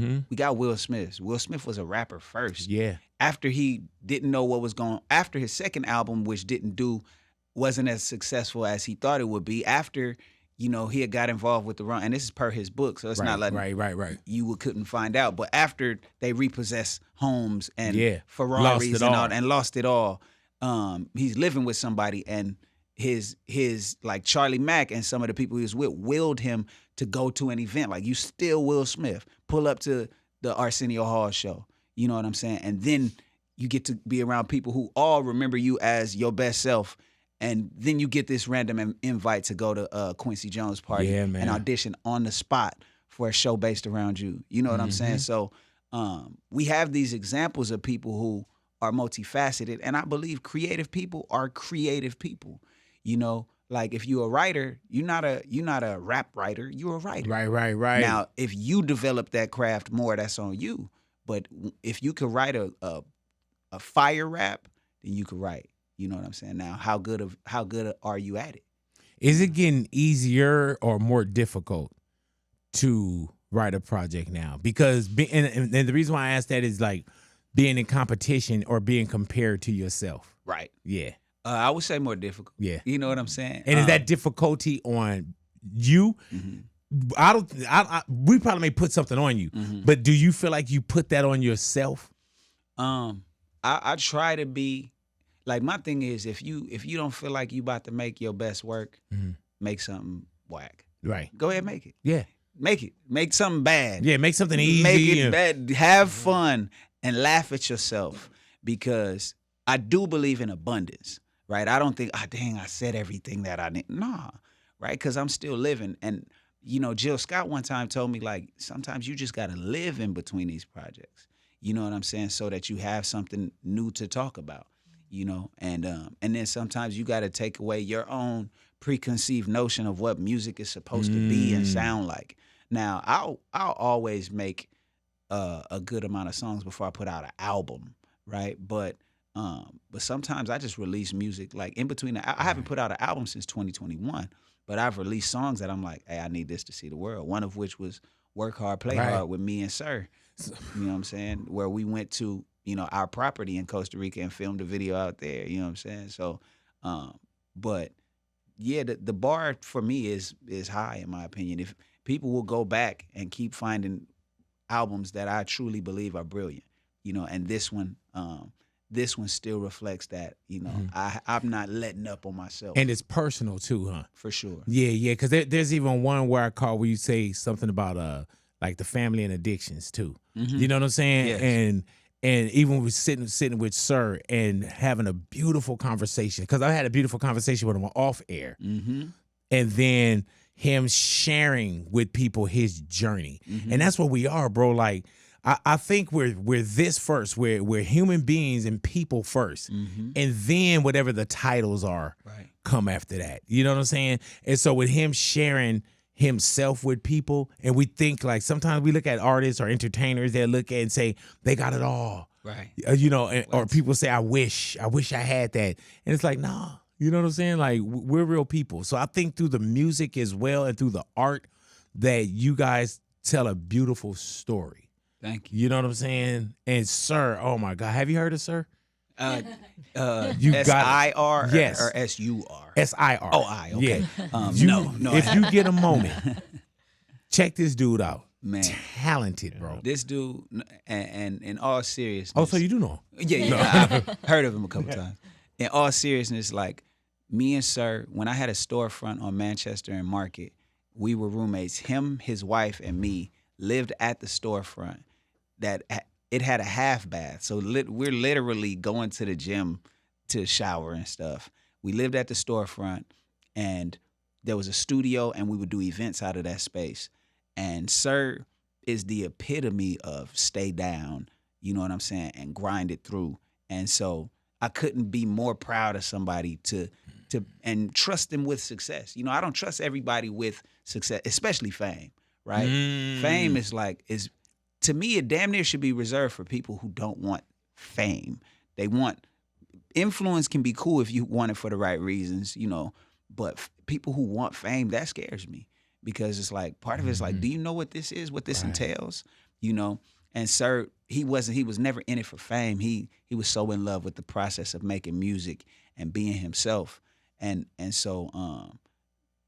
Will Smith. Will Smith was a rapper first. Yeah. After he didn't know what was going, after his second album, which wasn't as successful as he thought it would be, after, you know, he had got involved with the wrong, and this is per his book, so it's not like right. you couldn't find out. But after they repossessed homes and Yeah. Ferraris Lost it all. and lost it all, he's living with somebody, and his like Charlie Mack and some of the people he was with willed him to go to an event. Like, you still Will Smith, pull up to the Arsenio Hall show. You know what I'm saying? And then you get to be around people who all remember you as your best self. And then you get this random invite to go to Quincy Jones' party and audition on the spot for a show based around you. You know what I'm saying? So we have these examples of people who are multifaceted, and I believe creative people are creative people. You know, like, if you're a writer, you're not a rap writer. You're a writer. Right. Now, if you develop that craft more, that's on you. But if you could write a fire rap, then you could write. You know what I'm saying? Now, how good are you at it? Is it getting easier or more difficult to write a project now? Because and the reason why I ask that is like being in competition or being compared to yourself. Right. Yeah. I would say more difficult. Yeah. You know what I'm saying? And is that difficulty on you? We probably may put something on you, but do you feel like you put that on yourself? I try to be like, my thing is, if you don't feel like you about to make your best work, make something whack. Right. Go ahead, make it. Yeah. Make something bad. Yeah, make something easy. Make it bad. Have fun and laugh at yourself, because I do believe in abundance, right? I don't think, dang, I said everything that I need. Nah, right? Because I'm still living. And, Jill Scott one time told me, like, sometimes you just got to live in between these projects. You know what I'm saying? So that you have something new to talk about, and then sometimes you got to take away your own preconceived notion of what music is supposed to be and sound like. Now, I'll always make a good amount of songs before I put out an album, right? But sometimes I just release music like in between. I haven't put out an album since 2021, but I've released songs that I'm like, hey, I need this to see the world. One of which was Work Hard, Play Hard with me and Sir. You know what I'm saying? Where we went to, our property in Costa Rica and filmed a video out there. You know what I'm saying? So, but yeah, the bar for me is high, in my opinion. If people will go back and keep finding albums that I truly believe are brilliant, and this one still reflects that, I'm not letting up on myself. And it's personal too, huh? For sure. Yeah, because there's even one where I call where you say something about like the family and addictions too. You know what I'm saying? Yes. And even with sitting with Sir and having a beautiful conversation, because I had a beautiful conversation with him off air, and then him sharing with people his journey, and that's what we are, bro. Like I think we're this first. We're human beings and people first, and then whatever the titles are come after that. You know what I'm saying? And so with him sharing himself with people, and we think like sometimes we look at artists or entertainers that look at and say they got it all, right? Or people say I wish I had that, and it's like nah, you know what I'm saying? Like we're real people. So I think through the music as well and through the art that you guys tell a beautiful story. Thank you. You know what I'm saying? And Sir, oh my God, have you heard of Sir? You S-I-R yes. or S-U-R? S-I-R. Oh, I, okay. Yeah. No. If you get a moment, check this dude out. Man. Talented, bro. This dude, and in all seriousness. Oh, so you do know him? Yeah. I've heard of him a couple times. In all seriousness, like me and Sir, when I had a storefront on Manchester and Market, we were roommates. Him, his wife, and me lived at the storefront that it had a half bath. So we're literally going to the gym to shower and stuff. We lived at the storefront, and there was a studio, and we would do events out of that space. And Sir is the epitome of stay down, you know what I'm saying, and grind it through. And so I couldn't be more proud of somebody to and trust them with success. I don't trust everybody with success, especially fame, right? Fame is to me, it damn near should be reserved for people who don't want fame. They want influence can be cool if you want it for the right reasons, but people who want fame, that scares me, because it's like part of it's like, do you know what this is, what this entails? And Sir, he was never in it for fame. He was so in love with the process of making music and being himself. And so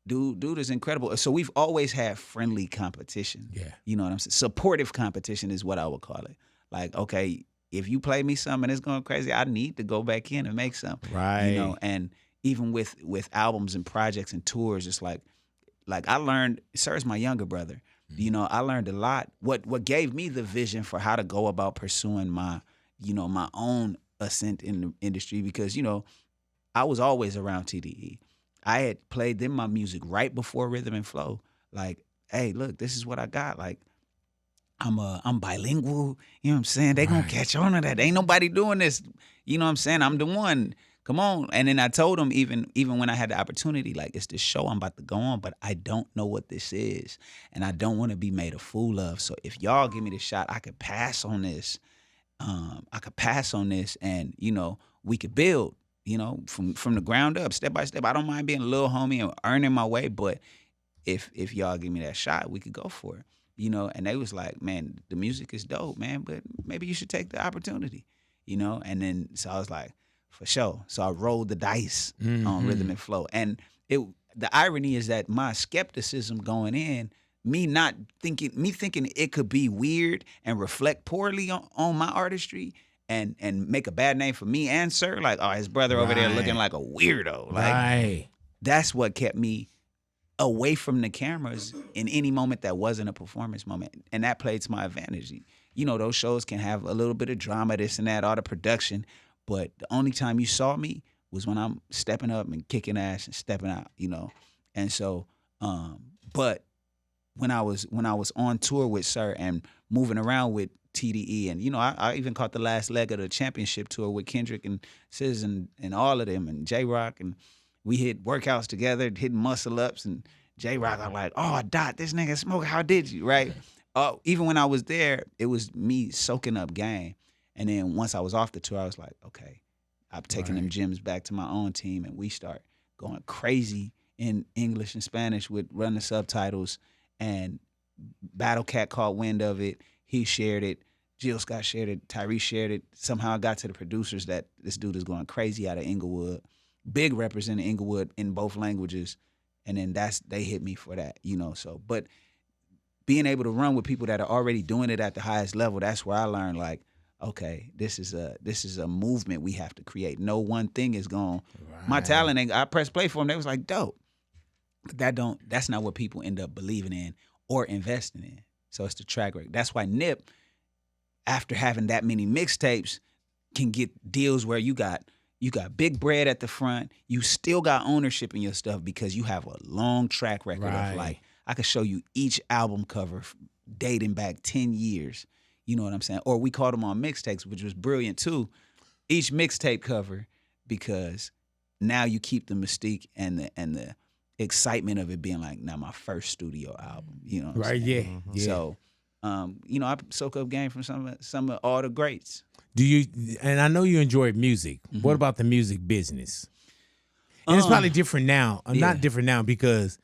dude is incredible. So we've always had friendly competition. Yeah. You know what I'm saying? Supportive competition is what I would call it. Like, okay, if you play me something and it's going crazy, I need to go back in and make something. Right. And even with albums and projects and tours, it's like I learned, Sir's my younger brother. I learned a lot. What gave me the vision for how to go about pursuing my own ascent in the industry, because, I was always around TDE. I had played them my music right before Rhythm and Flow. Like, hey, look, this is what I got. Like, I'm bilingual. You know what I'm saying? They gonna catch on to that. Ain't nobody doing this. You know what I'm saying? I'm the one. come on. And then I told him even when I had the opportunity, like, it's this show I'm about to go on, but I don't know what this is. And I don't want to be made a fool of. So if y'all give me the shot, I could pass on this. And, we could build, from the ground up, step by step. I don't mind being a little homie and earning my way, but if y'all give me that shot, we could go for it. And they was like, man, the music is dope, man, but maybe you should take the opportunity, And then, so I was like, for sure. So I rolled the dice on Rhythm and Flow. And the irony is that my skepticism going in, me thinking it could be weird and reflect poorly on my artistry and make a bad name for me and Sir, like, oh, his brother over there looking like a weirdo. Like, that's what kept me away from the cameras in any moment that wasn't a performance moment. And that played to my advantage. Those shows can have a little bit of drama, this and that, all the production. But the only time you saw me was when I'm stepping up and kicking ass and stepping out, And so, but when I was on tour with Sir and moving around with TDE, and I even caught the last leg of the championship tour with Kendrick and SZA and all of them and J-Rock, and we hit workouts together, hitting muscle ups, and J-Rock, I'm like, oh, Dot, this nigga smoke, how did you, right? Even when I was there, it was me soaking up game. And then once I was off the tour, I was like, okay, I'm taking them gems back to my own team, and we start going crazy in English and Spanish with running subtitles, and Battle Cat caught wind of it. He shared it. Jill Scott shared it. Tyrese shared it. Somehow I got to the producers that this dude is going crazy out of Inglewood. Big representing Inglewood in both languages. And then they hit me for that, So, but being able to run with people that are already doing it at the highest level, that's where I learned, like, okay, this is a movement we have to create. No one thing is going. My talent ain't. I pressed play for them. They was like, dope. But that's not what people end up believing in or investing in. So it's the track record. That's why Nip, after having that many mixtapes, can get deals where you got big bread at the front. You still got ownership in your stuff because you have a long track record of, like, I could show you each album cover dating back 10 years. You know what I'm saying? Or we called them on mixtapes, which was brilliant too. Each mixtape cover, because now you keep the mystique and the excitement of it being like, now my first studio album. You know what I'm saying? Yeah. So, I soak up game from some of all the greats. And I know you enjoy music. What about the music business? And it's probably different now. Not different now because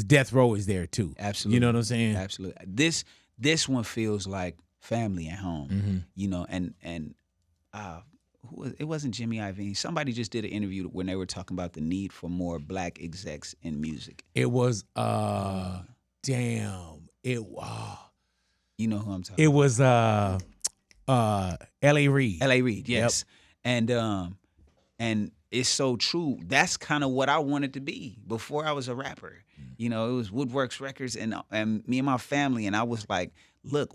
Death Row is there too. Absolutely. You know what I'm saying? Absolutely. This one feels like family at home. It wasn't Jimmy Iovine. Somebody just did an interview when they were talking about the need for more black execs in music. It was you know who I'm talking about. It was L.A. Reid. L.A. Reid, yes. Yep. And it's so true. That's kind of what I wanted to be before I was a rapper. It was Woodworks Records and me and my family, and I was like, look,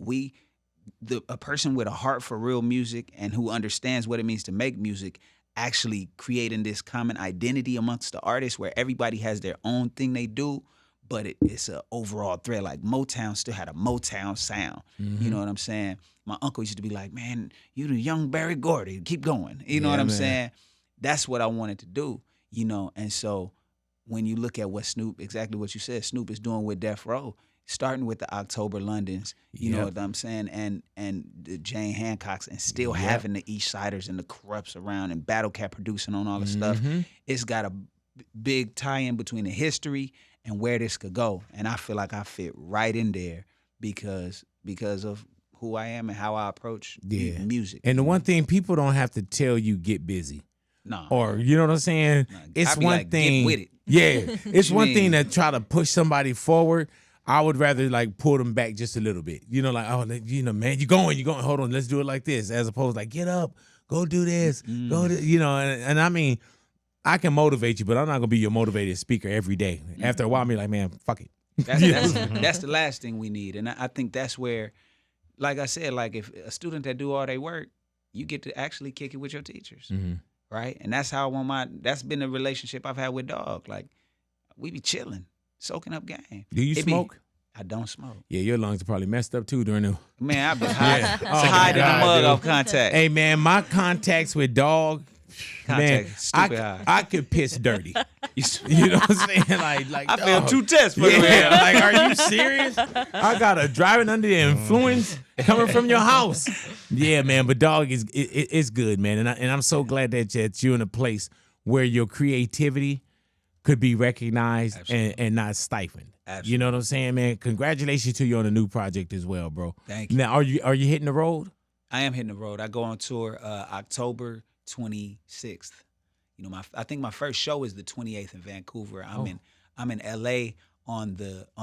a person with a heart for real music and who understands what it means to make music, actually creating this common identity amongst the artists where everybody has their own thing they do, but it's an overall thread. Like Motown still had a Motown sound. You know what I'm saying? My uncle used to be like, man, you the young Barry Gordy, keep going. You know what I'm saying? That's what I wanted to do, and so when you look at what Snoop, exactly what you said, Snoop is doing with Death Row, starting with the October Londons, you know what I'm saying, and the Jane Hancocks, and still having the East Siders and the Corrupts around, and Battle Cat producing on all the stuff. It's got a big tie-in between the history and where this could go, and I feel like I fit right in there because of who I am and how I approach music. And the one thing, people don't have to tell you get busy. No. Or, you know what I'm saying? It's one thing. Get with it. Yeah. It's one thing to try to push somebody forward. I would rather like pull them back just a little bit. Like, oh, man, you're going. Hold on, let's do it like this. As opposed to like, get up, go do this, go do, and I mean, I can motivate you, but I'm not going to be your motivated speaker every day. After a while, I'm like, man, fuck it. That's the last thing we need. And I think that's where, like I said, like if a student that do all their work, you get to actually kick it with your teachers. Right? And that's how that's been the relationship I've had with Dog. Like, we be chilling, soaking up game. Do you smoke? I don't smoke. Yeah, your lungs are probably messed up too during the... Man, I've been hiding the mug off contact. Hey, man, my contacts with Dog Man, Stupid high. I could piss dirty. You know what I'm saying? Like I failed 2 tests for yeah, like, are you serious? I got a driving under the influence coming from your house. Yeah, man, but dog, it's good, man. And I'm so glad that you're in a place where your creativity could be recognized and not stifled. Absolutely. You know what I'm saying, man? Congratulations to you on the new project as well, bro. Thank you. Now, are you hitting the road? I am hitting the road. I go on tour October 26th. You know, I think my first show is the 28th in Vancouver. I'm in LA on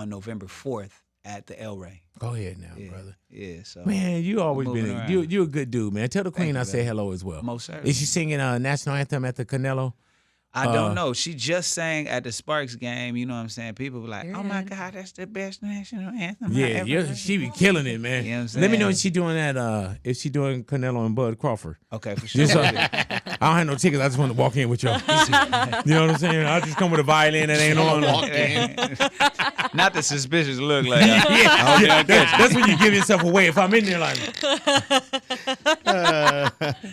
November 4th at the El Rey. Go ahead now, brother. Yeah, so Man, you always moving been around. you a good dude, man. Tell the queen you, I say man. hello as well. Most certainly. Is she singing national anthem at the Canelo? I don't know. She just sang at the Sparks game. You know what I'm saying? People were like, "Oh my God, that's the best national anthem." I ever heard." She be killing it, man. You know what I'm Let me know saying? if she doing that. If she doing Canelo and Bud Crawford. Okay, for sure. Just, I don't have no tickets. I just want to walk in with y'all. You know what I'm saying? I just come with a violin that ain't on. Not the suspicious look like. That's when you give yourself away. If I'm in there like,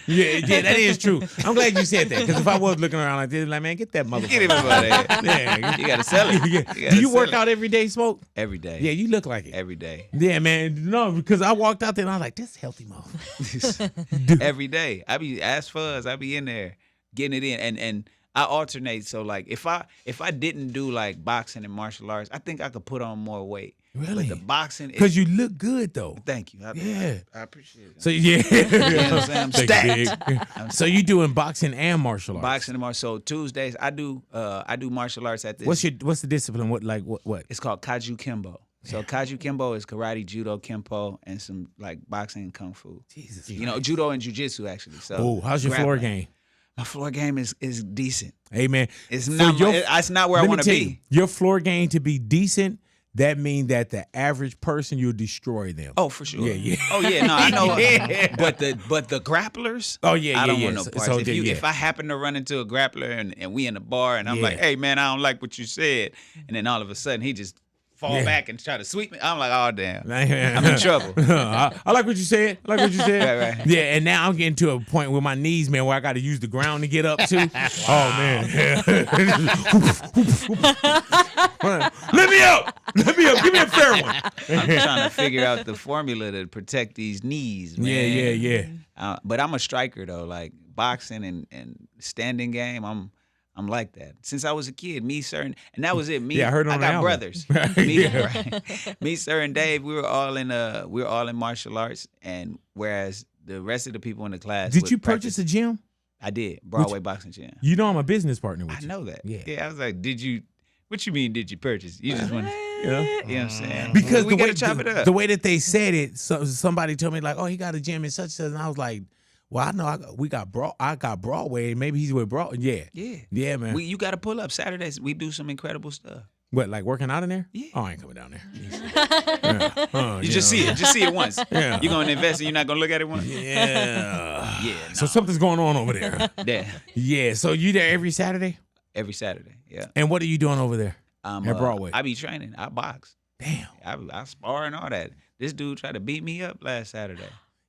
yeah, that is true. I'm glad you said that because if I was looking around like this, like, man, get that motherfucker. Get him out of here. Yeah, You gotta sell it. yeah. Do you work out every day, Smoke? every day? Yeah, you look like it. Every day. Yeah, man. No, because I walked out there and I was like, this healthy motherfucker. Every day. I be as fuzz. I be in there getting it in, and I alternate. So like, if I didn't do like boxing and martial arts, I think I could put on more weight. Really? But the boxing, Because you look good, though. Thank you. Yeah. I appreciate it. So, yeah. You know what I'm saying? I'm Thank stacked. you, big. So you doing boxing and martial arts? Boxing and martial. So Tuesdays I do martial arts at this. What's the discipline? What? It's called Kaju Kimbo. So Kaju Kimbo is karate, judo, kempo, and some like boxing and kung fu. Jesus. You know, judo and jujitsu actually. So Oh, how's your floor game? My floor game is decent. Hey, man. It's for not. your- It's not where I let me want to tell be. you, your floor game to be decent, that means that the average person, you'll destroy them. Oh, for sure. Yeah, yeah. Oh yeah, no, I know. Yeah. But the grapplers. Oh, yeah, I don't yeah, want yeah. no parts. So if then, yeah. if I happen to run into a grappler and we in the bar and I'm Yeah. like, hey man, I don't like what you said, and then all of a sudden he just fall Yeah. back and try to sweep me. I'm like, oh damn, I'm I'm in trouble. I like what you said. I like what you said. Right. Yeah, and now I'm getting to a point with my knees, man, where I got to use the ground to get up to. Oh man. Let me up. Let me up. Give me a fair one. I'm trying to figure out the formula to protect these knees, man. Yeah. But I'm a striker though, like boxing and standing game. I'm like that since I was a kid. Me, sir, and that was it. Me, Yeah, I heard it on the got album. brothers. Me, sir, and Dave. We were all in martial arts, and whereas the rest of the people in the class. Did would you purchase a gym? I did. Broadway Boxing Gym. You know I'm a business partner with I you. know that. Yeah. I was like, did you? What you mean? Did you purchase? You just want. You know? You know what I'm saying? Because we the way, gotta chop it up. the way that they said it, somebody told me like, "Oh, he got a gym in such and such," and I was like, "Well, I know I got Broadway. Maybe he's with Broadway." Yeah, man. You got to pull up Saturdays. We do some incredible stuff. What, like working out in there? Yeah. Oh, I ain't coming down there. Yeah. You just see it. Just see it once. Yeah. You're gonna invest and you're not gonna look at it once. Yeah. Yeah. So something's going on over there. Yeah. Yeah. So you there every Saturday? Every Saturday. Yeah. And what are you doing over there? At Broadway. I be training. I box. Damn. I spar and all that. This dude tried to beat me up last Saturday.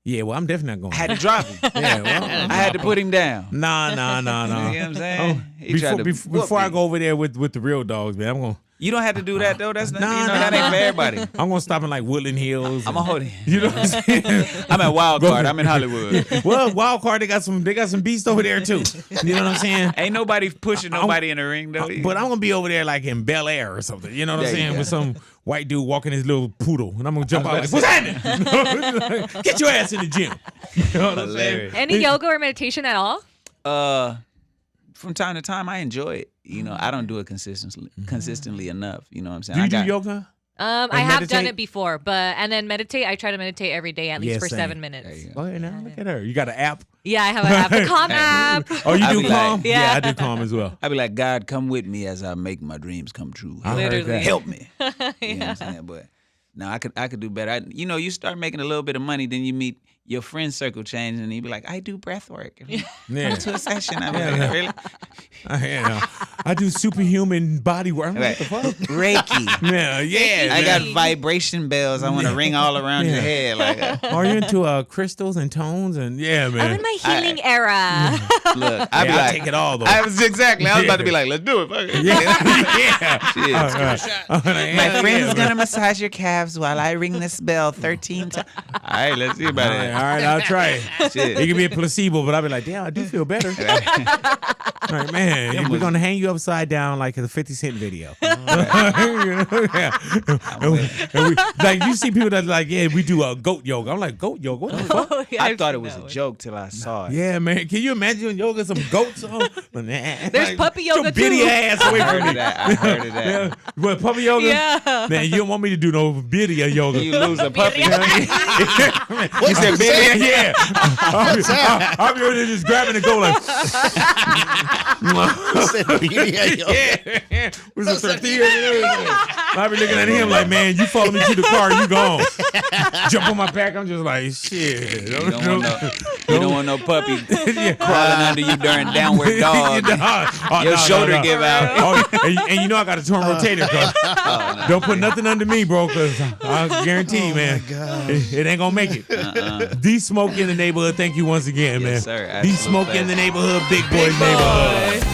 Yeah. Well, I'm definitely not going. I had to drop him. Yeah. Well, I had to put him down. Nah. You know what I'm saying? He tried to Before I whoop me. go over there with the real dogs, man, I'm gonna. You don't have to do that though. That's not. Nah, that ain't for everybody. I'm gonna stop in like Woodland Hills. I'm gonna hold it. You know what I'm saying? I'm at Wild Card. I'm in Hollywood. Well, Wild Card, they got some beasts over there too. You know what I'm saying? Ain't nobody pushing nobody in the ring though. But I'm gonna be over there like in Bel Air or something. You know what I'm There you saying? go. With some white dude walking his little poodle, and I'm gonna jump out like, "What's happening? Get your ass in the gym." You know what I'm saying? Hilarious. Any yoga or meditation at all? From time to time, I enjoy it. You know, I don't do it consistently enough. You know what I'm saying? Do you I do yoga? I have done meditate? it before, and then meditate. I try to meditate every day at least Yeah, for same. 7 minutes. There you go. Go ahead now. Look at her. You got an app? Yeah, I have a Calm app. Oh, you I do be calm? like- Yeah, Yeah. I do calm as well. I be like, God, come with me as I make my dreams come true. I heard Literally. that. Help me. You know what I'm saying? But no, I could do better. You know, you start making a little bit of money, then you your friend circle change, and you be like, I do breath work. Yeah. Come to a session. I'm like, really? I do superhuman body work. I'm like, what the fuck? Reiki. Yeah. I got Reiki. vibration bells. I want to ring all around your head. Like, Are you into crystals and tones? And yeah, man. I'm in my healing era. look, I be I'll like, take it all, though. I was about to be like, let's do it. Fuck it. Yeah. Shit. My friend is gonna massage your calves while I ring this bell 13 times. All right, let's see about it. All right, I'll try it. Shit. It could be a placebo, but I'll be like, damn, I do feel better. Like, man, we're gonna hang you upside down like a 50 Cent video. Yeah. Like you see people that like, yeah, we do goat yoga. I'm like, goat yoga? What the fuck? Oh, yeah, I I've thought it seen was that a one. joke till I saw it. Yeah, man. Can you imagine yoga some goats on? There's puppy yoga, Get your bitty too. ass away I from heard me. of that. I heard of that. Yeah. What, puppy yoga? Yeah. Man, you don't want me to do no video yoga. You lose a puppy. You said bitty? Yeah. I'll be over there just grabbing and go like. Yeah. With some tortillas and everything. I'll be looking at him like, man, you follow me to the car, you gone. Jump on my back, I'm just like, shit. You don't want no puppy crawling under you during downward dog. Your shoulder give out. Oh, and you know I got a torn rotator cuff. Don't put nothing under me, bro, because I guarantee you, man, it ain't gonna make it. D-Smoke in the neighborhood. Thank you once again, man. Yes, sir. D-Smoke in the neighborhood. Big Boy's neighborhood.